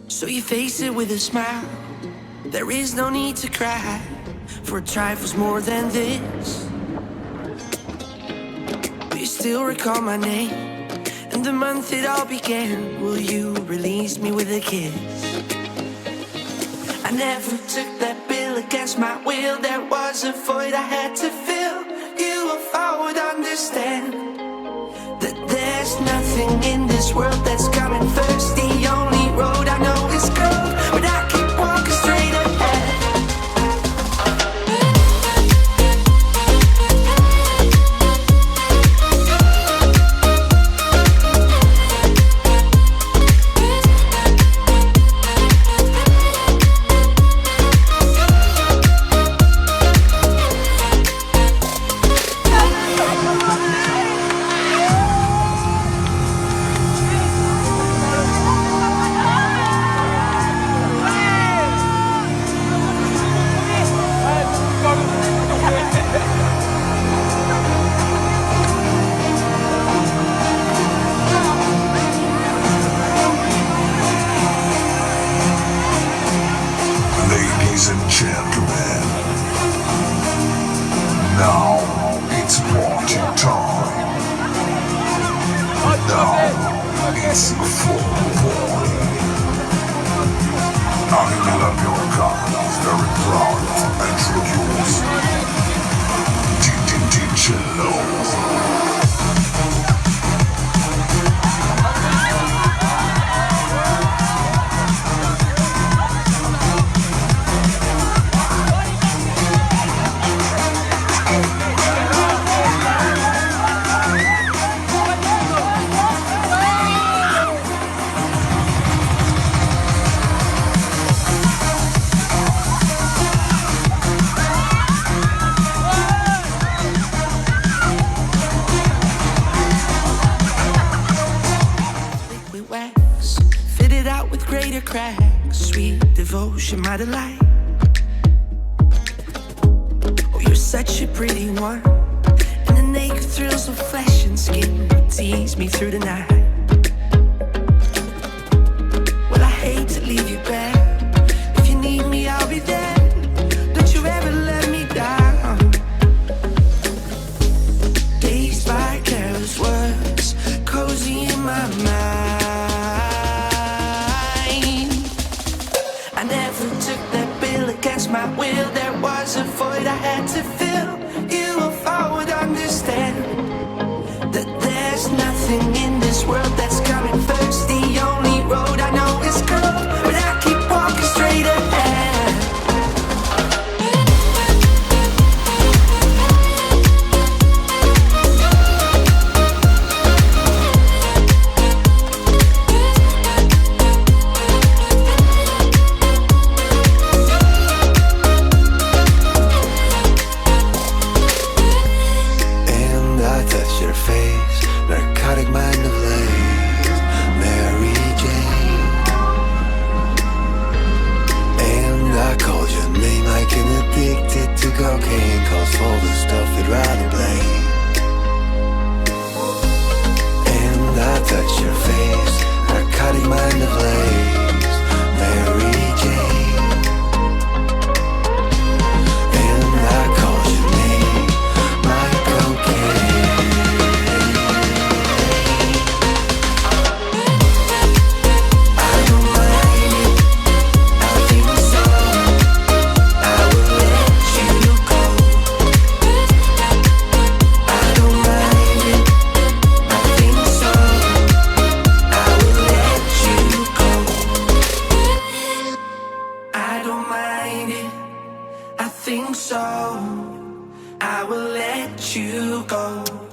So you face it with a smile. There is no need to cry, for trifles more than this. Do you still recall my name and the month it all began? Will you release me with a kiss? I never took that bill against my will. There was a void I had to fill. You, if I would understand that there's nothing in this world that's coming first. The only road I know is cold, but I keep walking straight ahead. Ladies and gentlemen, now it's party time. Now it's full party. I'm Emil Bjorka, very proud to introduce DJ Low. Wax, fitted out with greater cracks. Sweet devotion, my delight. Oh, you're such a pretty one, and the naked thrills of flesh and skin will tease me through the night. Well, I hate to leave you back. If you need me, I'll be there. Don't you ever let me down. Dazed by careless words, cozy in my mind. I never took that bill against my will. There was a void I had to fill. You, if I would understand that there's nothing in this world that's coming first. The only road I know is cold, but I keep walking straight ahead. Your face, narcotic mind of lace, Mary Jane. And I called your name like an addicted to cocaine, calls for the stuff you'd rather blame. And I touched your face, narcotic mind of lace, Mary Jane. And I called your name, my cocaine. I think so. I will let you go.